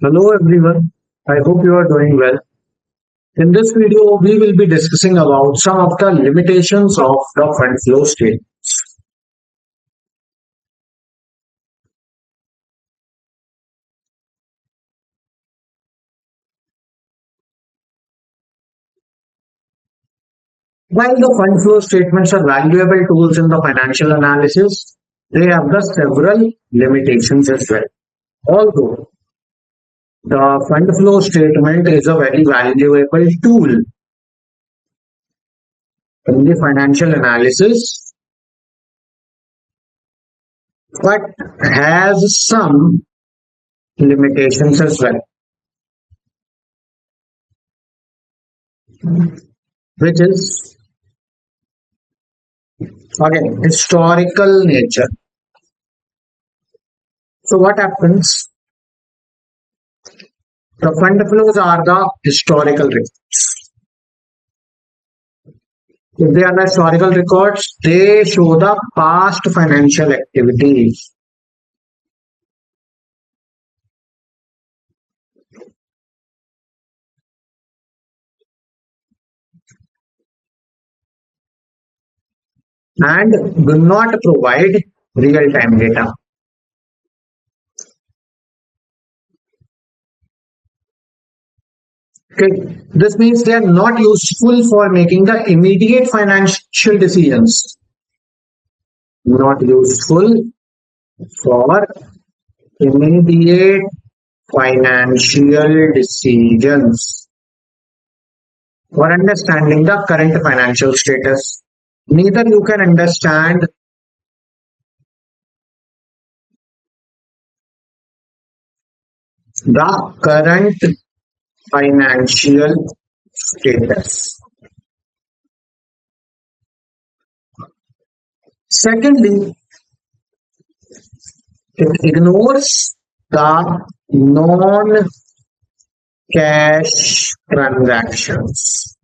Hello everyone, I hope you are doing well. In this video, we will be discussing about some of the limitations of the fund flow state. While the fund flow statements are valuable tools in the financial analysis, they have the several limitations as well. Although the fund flow statement is a very valuable tool in the financial analysis, but has some limitations as well, which is again historical nature. So what happens? The fund flows are the historical records. If they are the historical records, they show the past financial activities. And do not provide real-time data. Okay. This means they are not useful for making the immediate financial decisions. Not useful for immediate financial decisions or understanding the current financial status. Neither you can understand the current financial status. Secondly, it ignores the non-cash transactions.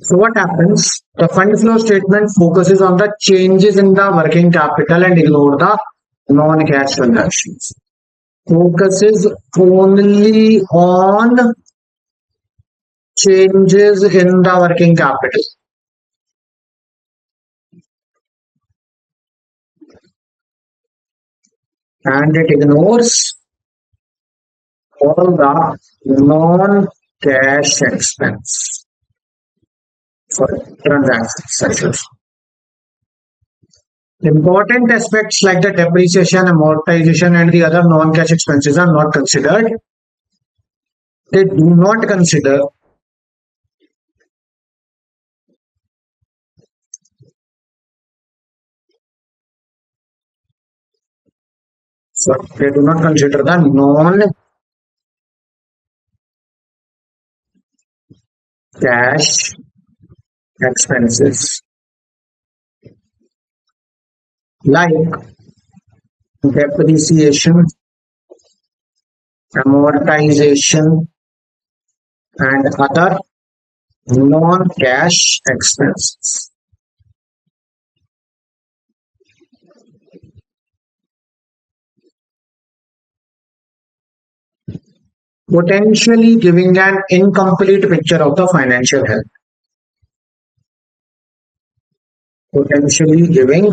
So what happens? The fund flow statement focuses on the changes in the working capital and ignore the non-cash transactions. Focuses only on changes in the working capital. And it ignores all the non-cash expense for transactions such as important aspects like the depreciation, amortization, and the other non-cash expenses are not considered. They do not consider they do not consider the non-cash expenses like depreciation, amortization, and other non-cash expenses. Potentially giving an incomplete picture of the financial health. Potentially giving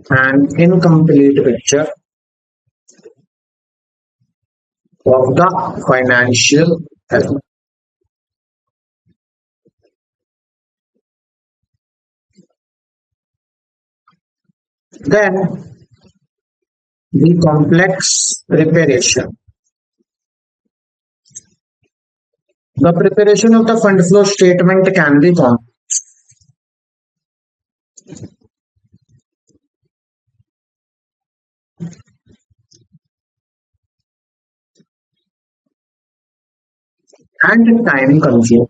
an incomplete picture of the financial health. Then the complex preparation. The preparation of the fund flow statement can be complex. And time consuming.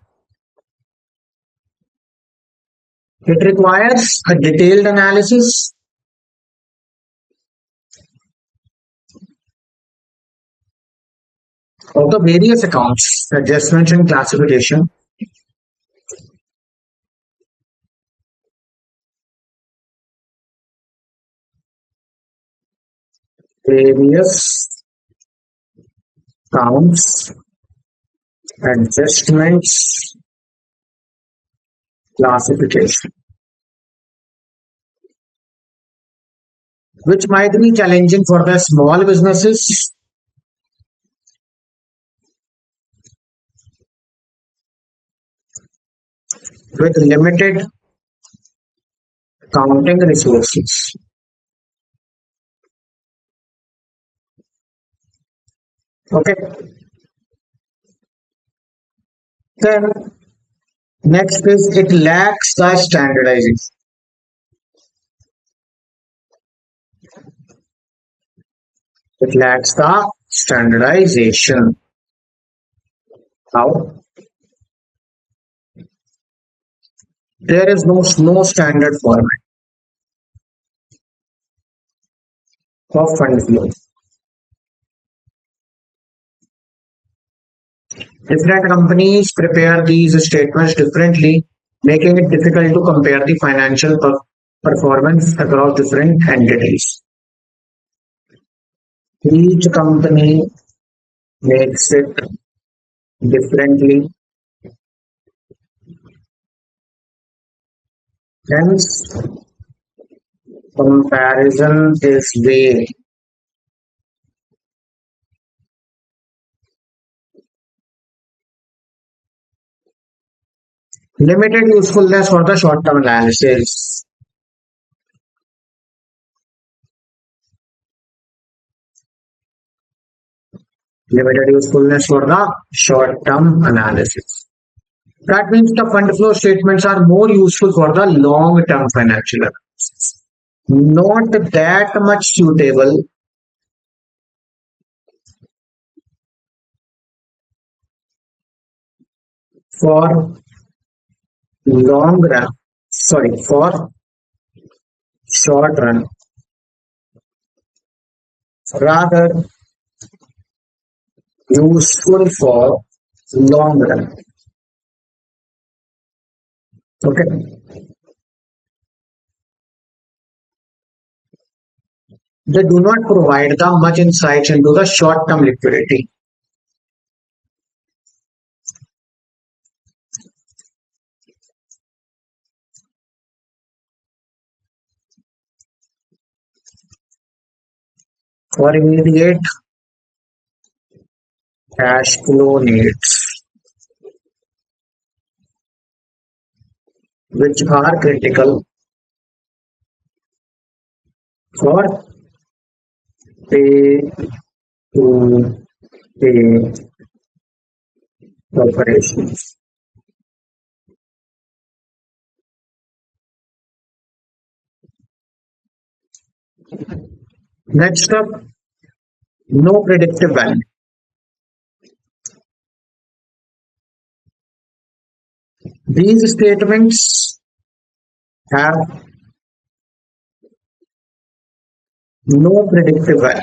It requires a detailed analysis of the various accounts, adjustments and classification, various counts, adjustments, classification, which might be challenging for the small businesses with limited accounting resources. Okay, then next is it lacks the standardization. It lacks the standardization. How? There is no standard format of fund flow. Different companies prepare these statements differently, making it difficult to compare the financial performance across different entities. Each company makes it differently. Hence, comparison is vague. Limited usefulness for the short-term analysis. Limited usefulness for the short-term analysis. That means the fund flow statements are more useful for the long-term financial analysis. Not that much suitable for long run, sorry, for short run, rather useful for long run. Okay. They do not provide the much insights into the short term liquidity. For immediate cash flow needs, which are critical for pay to pay operations. Next up, no predictive value. These statements have no predictive value.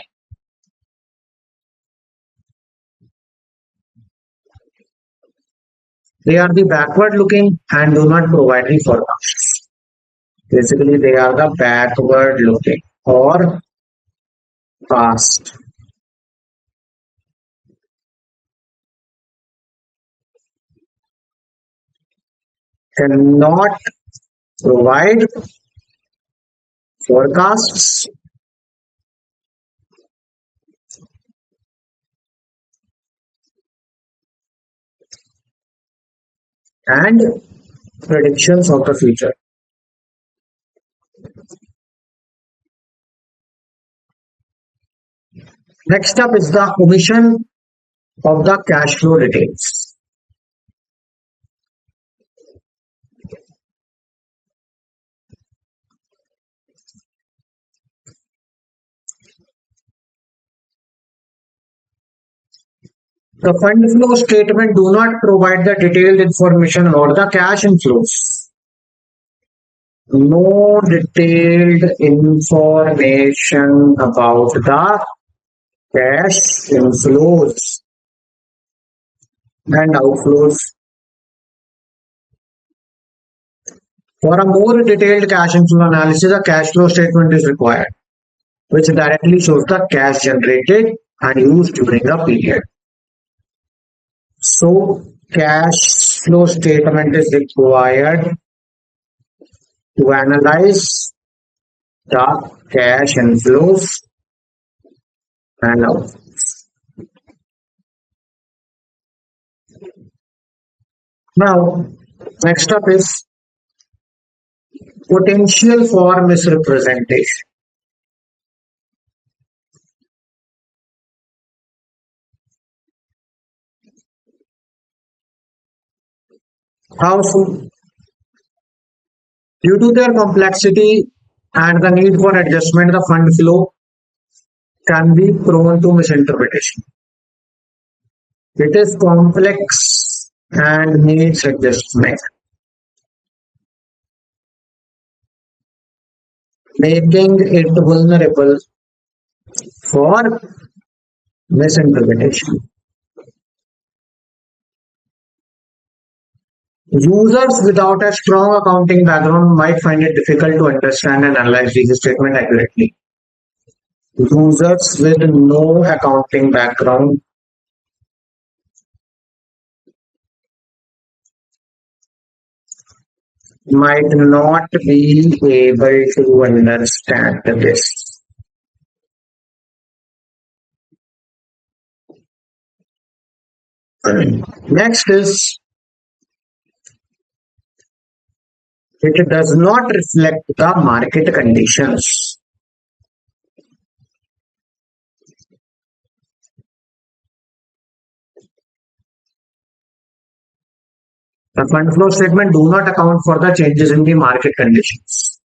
They are the backward looking and do not provide the forecasts. Basically, they are the backward looking or past. Cannot provide forecasts and predictions of the future. Next up is the omission of the cash flow details. The fund flow statement do not provide the detailed information or the cash inflows. No detailed information about the cash inflows and outflows. For a more detailed cash inflow analysis, a cash flow statement is required. which directly shows the cash generated and used during the period. So cash flow statement is required to analyze the cash inflows and outflows. Now, next up is potential for misrepresentation. How so? Due to their complexity and the need for adjustment, the fund flow can be prone to misinterpretation. It is complex and needs adjustment, making it vulnerable for misinterpretation. Users without a strong accounting background might find it difficult to understand and analyze these statements accurately. Users with no accounting background might not be able to understand this. Next is it does not reflect the market conditions. The fund flow statement do not account for the changes in the market conditions.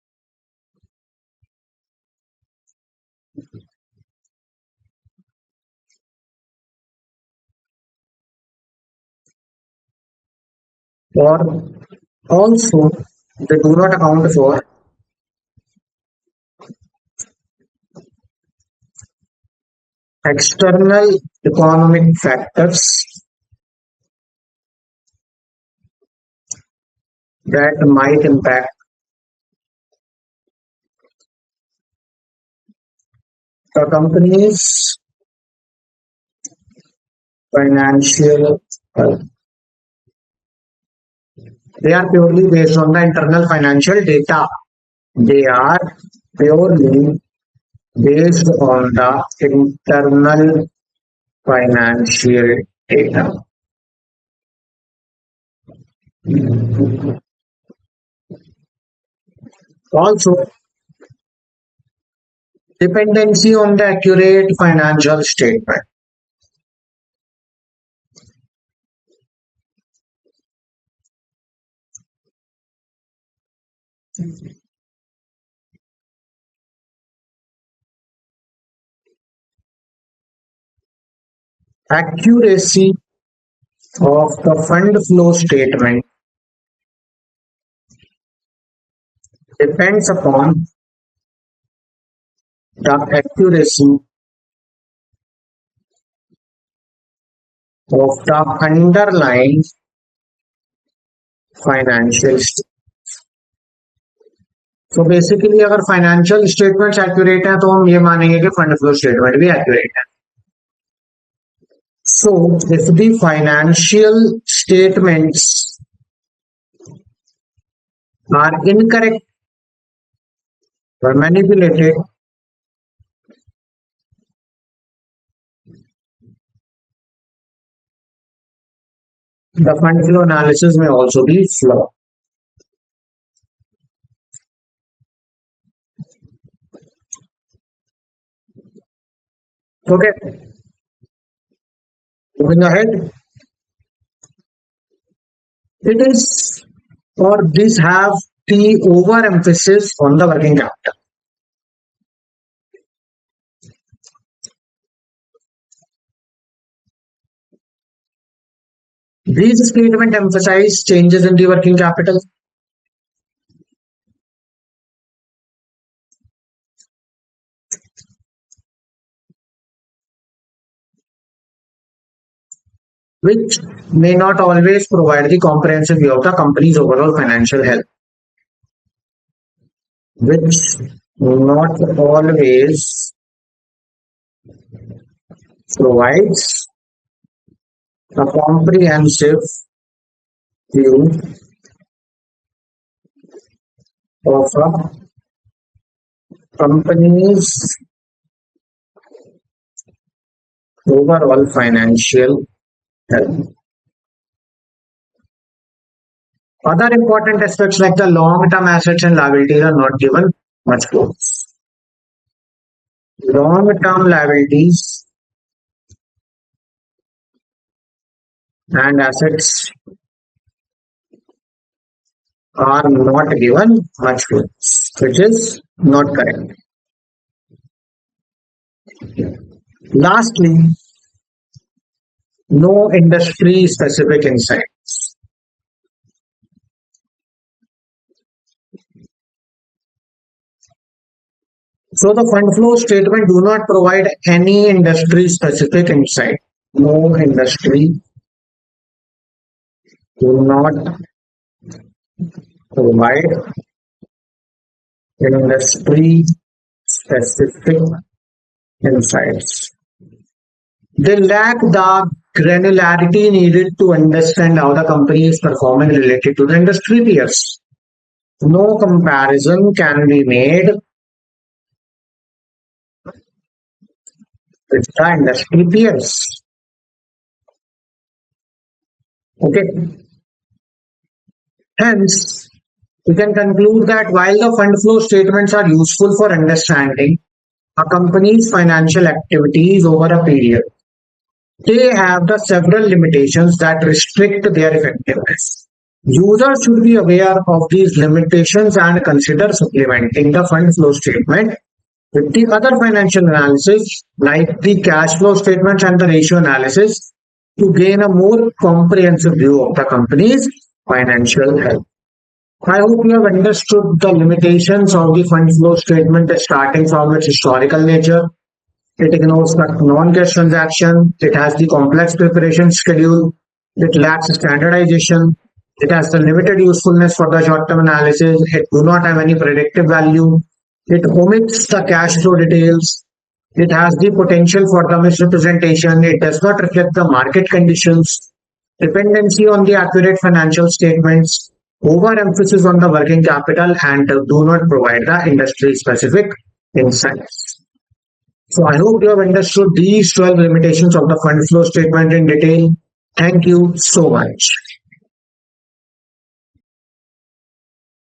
Or also, they do not account for external economic factors that might impact the company's financial health. They are purely based on the internal financial data. They are purely based on the internal financial data. Also, dependency on the accurate financial statement. Accuracy of the fund flow statement depends upon the accuracy of the underlying financial statement. So basically अगर financial statements accurate हैं तो हम ये मानेंगे कि fund flow statement भी accurate है. So if the financial statements are incorrect or manipulated, the fund flow analysis may also be flawed. Okay, moving ahead. It is or these have the overemphasis on the working capital. These statements emphasize changes in the working capital, which may not always provide the comprehensive view of the company's overall financial health, which not always provides a comprehensive view of a company's overall financial health. Other important aspects like the long-term assets and liabilities are not given much focus. Long-term liabilities and assets are not given much focus, which is not correct. Lastly, no industry-specific insights. So the fund flow statement do not provide any industry-specific insight. No industry do not provide industry-specific insights. They lack the granularity needed to understand how the company is performing related to the industry peers. No comparison can be made with the industry peers. Okay. Hence, we can conclude that while the fund flow statements are useful for understanding a company's financial activities over a period, they have the several limitations that restrict their effectiveness. Users should be aware of these limitations and consider supplementing the fund flow statement with the other financial analysis like the cash flow statements and the ratio analysis to gain a more comprehensive view of the company's financial health. I hope you have understood the limitations of the fund flow statement starting from its historical nature. It ignores the non-cash transaction. It has the complex preparation schedule. It lacks standardization. It has the limited usefulness for the short-term analysis. It do not have any predictive value. It omits the cash flow details. It has the potential for the misrepresentation. It does not reflect the market conditions. Dependency on the accurate financial statements. Overemphasis on the working capital and do not provide the industry-specific insights. So I hope you have understood these 12 limitations of the fund flow statement in detail. Thank you so much.